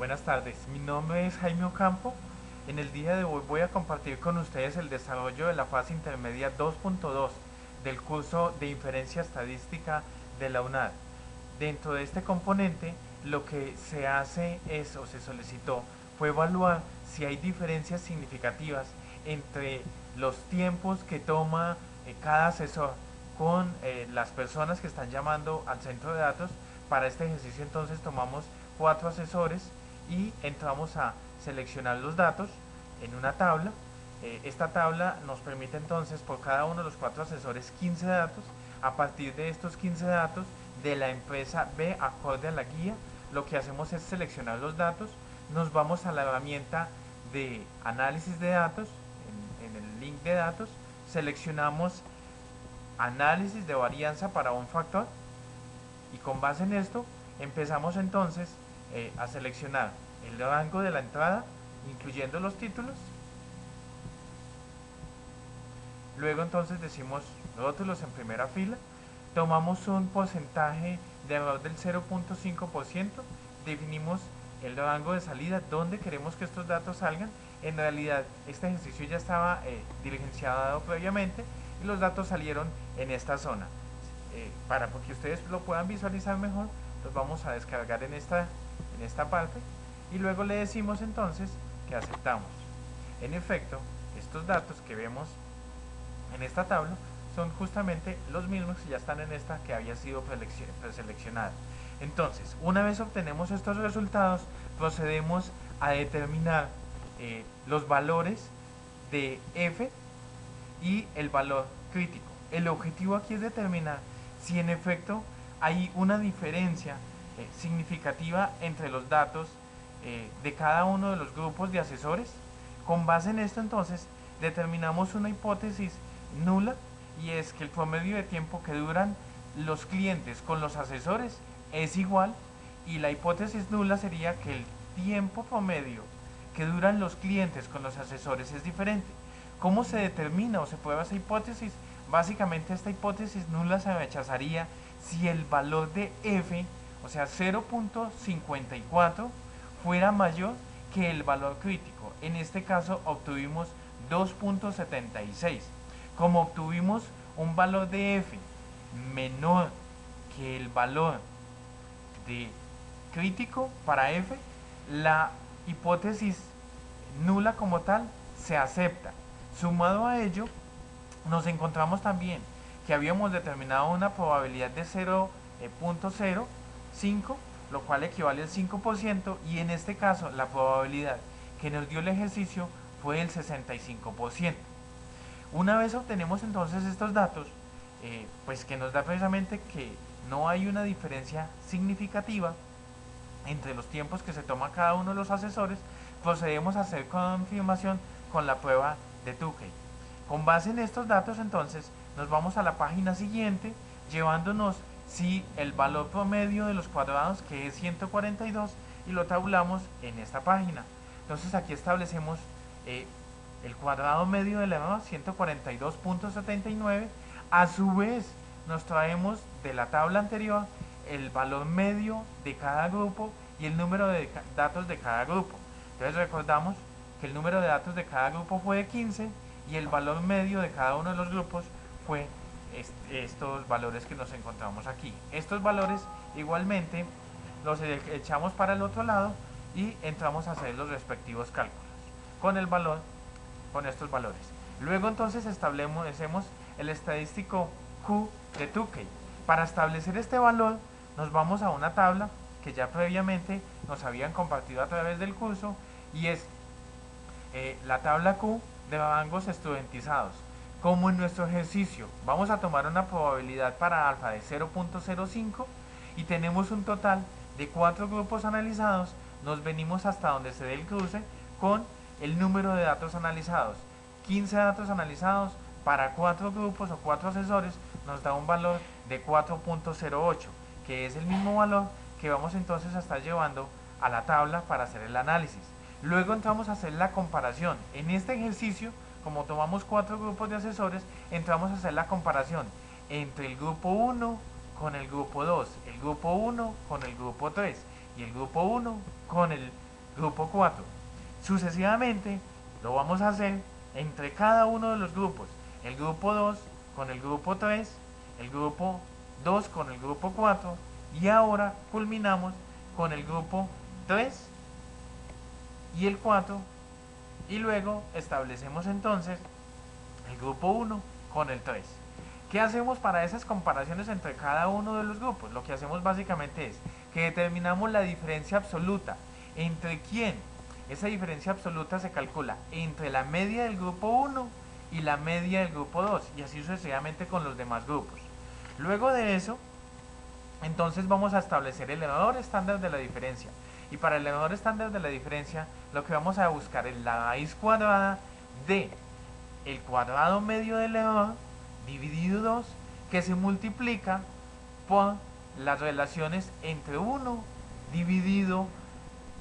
Buenas tardes, mi nombre es Jaime Ocampo. En el día de hoy voy a compartir con ustedes el desarrollo de la fase intermedia 2.2 del curso de inferencia estadística de la UNAD. Dentro de este componente, lo que se hace es, o se solicitó, fue evaluar si hay diferencias significativas entre los tiempos que toma cada asesor con las personas que están llamando al centro de datos. Para este ejercicio entonces tomamos 4 asesores y entramos a seleccionar los datos en una tabla. Esta tabla nos permite entonces por cada uno de los 4 asesores 15 datos. A partir de estos 15 datos de la empresa B acorde a la guía, lo que hacemos es seleccionar los datos, nos vamos a la herramienta de análisis de datos, en el link de datos, seleccionamos análisis de varianza para un factor y con base en esto empezamos entonces a seleccionar el rango de la entrada, incluyendo los títulos. Luego entonces decimos rótulos en primera fila, tomamos un porcentaje de error del 0.5%, definimos el rango de salida, donde queremos que estos datos salgan. En realidad este ejercicio ya estaba diligenciado previamente y los datos salieron en esta zona. Para que ustedes lo puedan visualizar mejor, los vamos a descargar en esta parte y luego le decimos entonces que aceptamos. En efecto, estos datos que vemos en esta tabla son justamente los mismos que ya están en esta que había sido preseleccionada. Entonces, una vez obtenemos estos resultados, procedemos a determinar los valores de F y el valor crítico. El objetivo aquí es determinar si en efecto hay una diferencia significativa entre los datos de cada uno de los grupos de asesores. Con base en esto entonces determinamos una hipótesis nula, y es que el promedio de tiempo que duran los clientes con los asesores es igual, y la hipótesis nula sería que el tiempo promedio que duran los clientes con los asesores es diferente. ¿Cómo se determina o se prueba esa hipótesis? Básicamente esta hipótesis nula se rechazaría si el valor de F, o sea 0.54, fuera mayor que el valor crítico. En este caso obtuvimos 2.76. Como obtuvimos un valor de F menor que el valor de crítico para F, la hipótesis nula como tal se acepta. Sumado a ello, nos encontramos también que habíamos determinado una probabilidad de 0.05, lo cual equivale al 5%, y en este caso la probabilidad que nos dio el ejercicio fue el 65%. Una vez obtenemos entonces estos datos, pues que nos da precisamente que no hay una diferencia significativa entre los tiempos que se toma cada uno de los asesores, procedemos a hacer confirmación con la prueba de Tukey. Con base en estos datos entonces nos vamos a la página siguiente, llevándonos si el valor promedio de los cuadrados, que es 142, y lo tabulamos en esta página. Entonces aquí establecemos el cuadrado medio del error, 142.79. A su vez nos traemos de la tabla anterior el valor medio de cada grupo y el número de datos de cada grupo. Entonces recordamos que el número de datos de cada grupo fue de 15 y el valor medio de cada uno de los grupos fue estos valores que nos encontramos aquí. Estos valores igualmente los echamos para el otro lado y entramos a hacer los respectivos cálculos con el valor, con estos valores. Luego entonces establecemos el estadístico Q de Tukey. Para establecer este valor nos vamos a una tabla que ya previamente nos habían compartido a través del curso, y es la tabla Q de rangos estudentizados. Como en nuestro ejercicio vamos a tomar una probabilidad para alfa de 0.05 y tenemos un total de 4 grupos analizados, nos venimos hasta donde se dé el cruce con el número de datos analizados. 15 datos analizados para 4 grupos o 4 asesores nos da un valor de 4.08, que es el mismo valor que vamos entonces a estar llevando a la tabla para hacer el análisis. Luego entramos a hacer la comparación. En este ejercicio, como tomamos 4 grupos de asesores, entramos a hacer la comparación entre el grupo 1 con el grupo 2, el grupo 1 con el grupo 3 y el grupo 1 con el grupo 4. Sucesivamente lo vamos a hacer entre cada uno de los grupos. El grupo 2 con el grupo 3, el grupo 2 con el grupo 4 y ahora culminamos con el grupo 3 y el 4 y luego establecemos entonces el grupo 1 con el 3. ¿Qué hacemos para esas comparaciones entre cada uno de los grupos? Lo que hacemos básicamente es que determinamos la diferencia absoluta. ¿Entre quién? Esa diferencia absoluta se calcula entre la media del grupo 1 y la media del grupo 2 y así sucesivamente con los demás grupos. Luego de eso, entonces vamos a establecer el elevador estándar de la diferencia. Y para el elevador estándar de la diferencia, lo que vamos a buscar es la raíz cuadrada de el cuadrado medio del elevador dividido 2, que se multiplica por las relaciones entre 1 dividido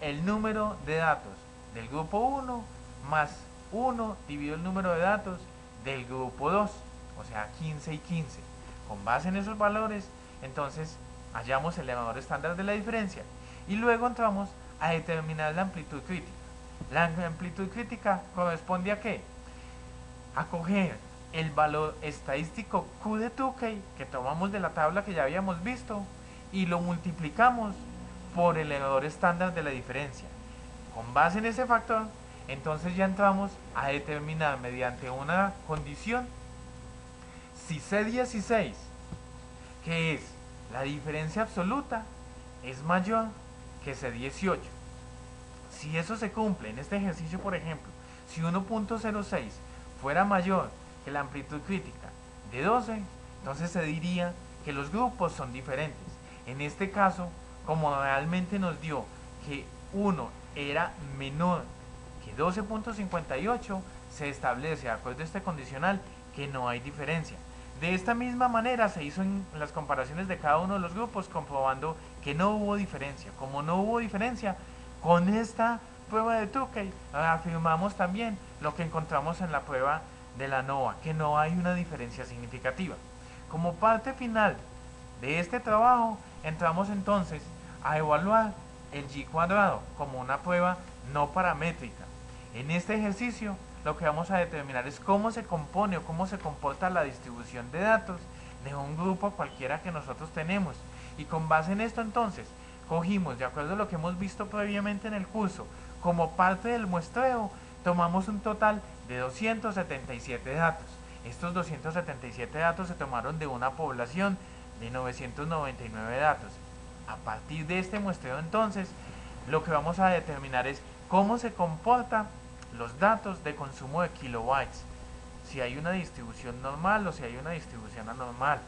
el número de datos del grupo 1 más 1 dividido el número de datos del grupo 2, o sea 15 y 15. Con base en esos valores, entonces hallamos el elevador estándar de la diferencia y luego entramos a determinar la amplitud crítica. La amplitud crítica corresponde a ¿qué? A coger el valor estadístico Q de Tukey que tomamos de la tabla que ya habíamos visto y lo multiplicamos por el elevador estándar de la diferencia. Con base en ese factor, entonces ya entramos a determinar mediante una condición si C16, que es la diferencia absoluta, es mayor que C18. Si eso se cumple en este ejercicio, por ejemplo, si 1.06 fuera mayor que la amplitud crítica de 12, entonces se diría que los grupos son diferentes. En este caso, como realmente nos dio que 1 era menor que 12.58, se establece de acuerdo a este condicional que no hay diferencia. De esta misma manera se hizo en las comparaciones de cada uno de los grupos, comprobando que no hubo diferencia. Como no hubo diferencia, con esta prueba de Tukey afirmamos también lo que encontramos en la prueba de la ANOVA, que no hay una diferencia significativa. Como parte final de este trabajo, entramos entonces a evaluar el G cuadrado como una prueba no paramétrica. En este ejercicio lo que vamos a determinar es cómo se compone o cómo se comporta la distribución de datos de un grupo cualquiera que nosotros tenemos. Y con base en esto entonces, cogimos, de acuerdo a lo que hemos visto previamente en el curso, como parte del muestreo, tomamos un total de 277 datos. Estos 277 datos se tomaron de una población de 999 datos. A partir de este muestreo entonces, lo que vamos a determinar es cómo se comporta los datos de consumo de kilobytes, si hay una distribución normal o si hay una distribución anormal.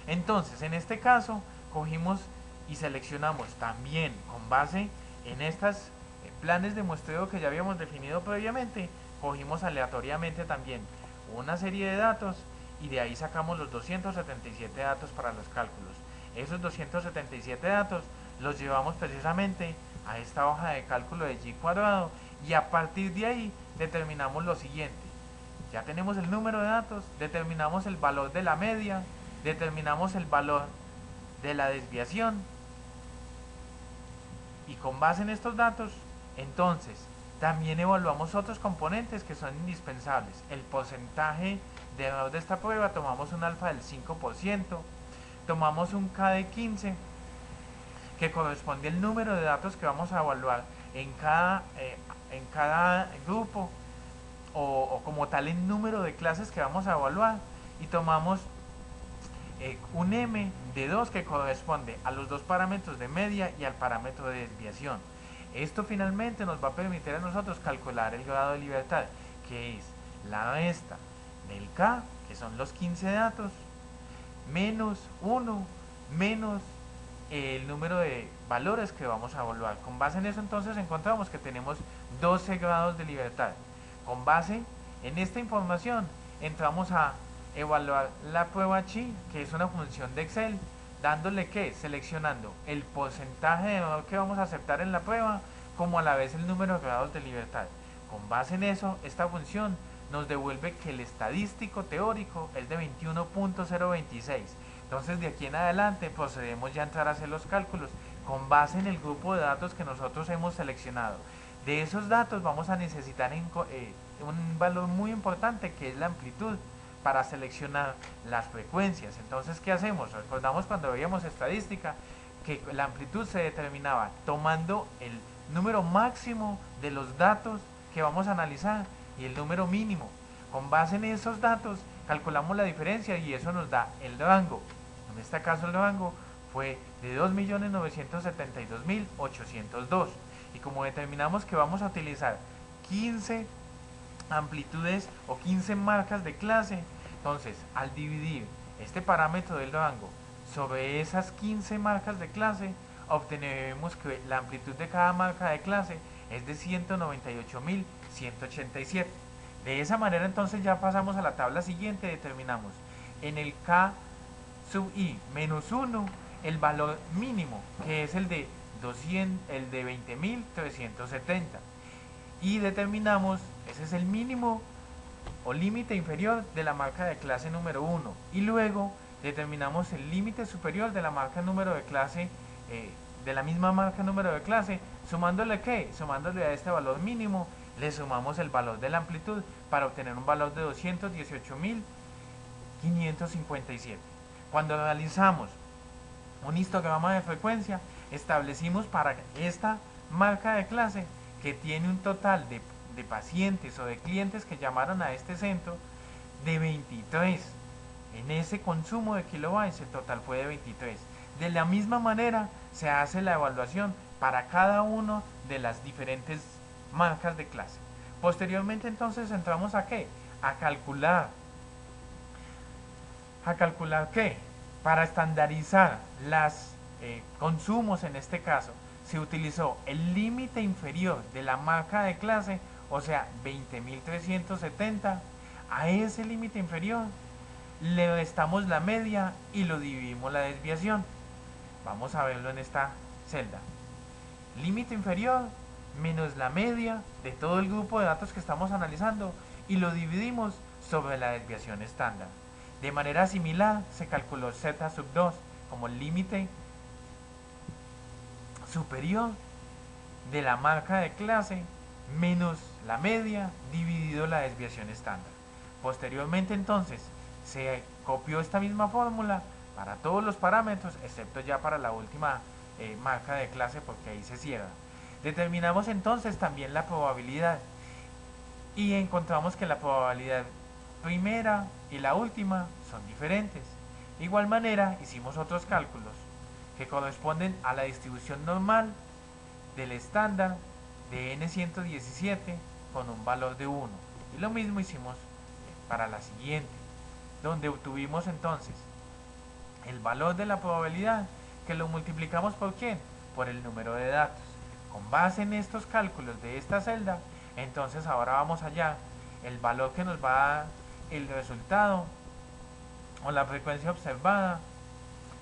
Entonces, en este caso, cogimos y seleccionamos también con base en estas planes de muestreo que ya habíamos definido previamente, cogimos aleatoriamente también una serie de datos y de ahí sacamos los 277 datos para los cálculos. Esos 277 datos los llevamos precisamente a esta hoja de cálculo de G cuadrado y a partir de ahí determinamos lo siguiente. Ya tenemos el número de datos, determinamos el valor de la media, determinamos el valor de la desviación y con base en estos datos, entonces también evaluamos otros componentes que son indispensables. El porcentaje de error de esta prueba, tomamos un alfa del 5%, tomamos un K de 15, que corresponde al número de datos que vamos a evaluar en cada grupo, o como tal el número de clases que vamos a evaluar, y tomamos un M de 2 que corresponde a los dos parámetros de media y al parámetro de desviación. Esto finalmente nos va a permitir a nosotros calcular el grado de libertad, que es la resta del K, que son los 15 datos, menos 1, menos el número de valores que vamos a evaluar. Con base en eso entonces encontramos que tenemos 12 grados de libertad. Con base en esta información entramos a evaluar la prueba chi, que es una función de Excel, dándole que, seleccionando el porcentaje de error que vamos a aceptar en la prueba, como a la vez el número de grados de libertad. Con base en eso, esta función nos devuelve que el estadístico teórico es de 21.026. Entonces de aquí en adelante procedemos ya a entrar a hacer los cálculos con base en el grupo de datos que nosotros hemos seleccionado. De esos datos vamos a necesitar un valor muy importante, que es la amplitud, para seleccionar las frecuencias. Entonces, ¿qué hacemos? Recordamos cuando veíamos estadística que la amplitud se determinaba tomando el número máximo de los datos que vamos a analizar y el número mínimo. Con base en esos datos calculamos la diferencia y eso nos da el rango. En este caso el rango fue de 2.972.802. Y como determinamos que vamos a utilizar 15 amplitudes o 15 marcas de clase, entonces al dividir este parámetro del rango sobre esas 15 marcas de clase, obtenemos que la amplitud de cada marca de clase es de 198.187. De esa manera entonces ya pasamos a la tabla siguiente, determinamos en el K sub I menos 1 el valor mínimo, que es el de 20.370, y determinamos, ese es el mínimo o límite inferior de la marca de clase número 1, y luego determinamos el límite superior de la marca número de clase, de la misma marca número de clase, sumándole ¿qué? Sumándole a este valor mínimo, le sumamos el valor de la amplitud para obtener un valor de 218.557. Cuando realizamos un histograma de frecuencia, establecimos para esta marca de clase que tiene un total de pacientes o de clientes que llamaron a este centro de 23. En ese consumo de kilobytes el total fue de 23. De la misma manera se hace la evaluación para cada uno de las diferentes marcas de clase. Posteriormente entonces entramos a ¿qué? A calcular ¿qué? Para estandarizar los consumos. En este caso se utilizó el límite inferior de la marca de clase, o sea 20.370. A ese límite inferior le restamos la media y lo dividimos la desviación. Vamos a verlo en esta celda. Límite inferior menos la media de todo el grupo de datos que estamos analizando y lo dividimos sobre la desviación estándar. De manera similar se calculó z sub 2 como el límite superior de la marca de clase menos la media dividido la desviación estándar. Posteriormente entonces se copió esta misma fórmula para todos los parámetros, excepto ya para la última marca de clase, porque ahí se cierra. Determinamos entonces también la probabilidad y encontramos que la probabilidad primera y la última son diferentes. De igual manera hicimos otros cálculos que corresponden a la distribución normal del estándar de N117 con un valor de 1. Y lo mismo hicimos para la siguiente, donde obtuvimos entonces el valor de la probabilidad, que lo multiplicamos por ¿quién? Por el número de datos. Con base en estos cálculos de esta celda, entonces ahora vamos allá, el valor que nos va a dar el resultado o la frecuencia observada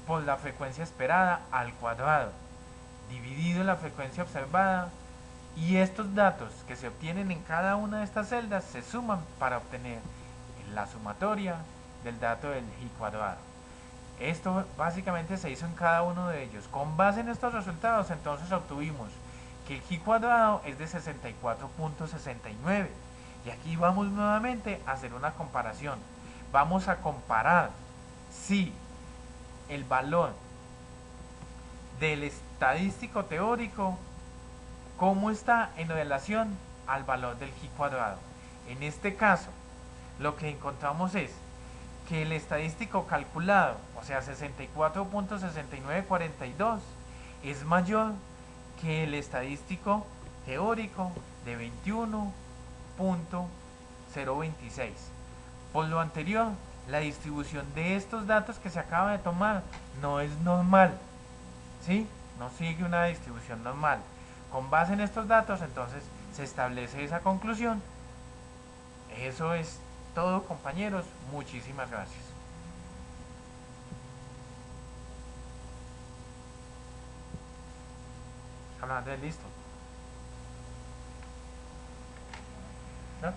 por la frecuencia esperada al cuadrado, dividido la frecuencia observada, y estos datos que se obtienen en cada una de estas celdas se suman para obtener la sumatoria del dato del i cuadrado. Esto básicamente se hizo en cada uno de ellos. Con base en estos resultados entonces obtuvimos que el i cuadrado es de 64.69. Y aquí vamos nuevamente a hacer una comparación. Vamos a comparar si el valor del estadístico teórico, cómo está en relación al valor del i cuadrado. En este caso, lo que encontramos es que el estadístico calculado, o sea 64.6942, es mayor que el estadístico teórico de 21.026. Por lo anterior, la distribución de estos datos que se acaba de tomar no es normal, ¿sí? No sigue una distribución normal. Con base en estos datos, entonces, se establece esa conclusión. Eso es todo, compañeros. Muchísimas gracias. Hablando de listo. ¿No?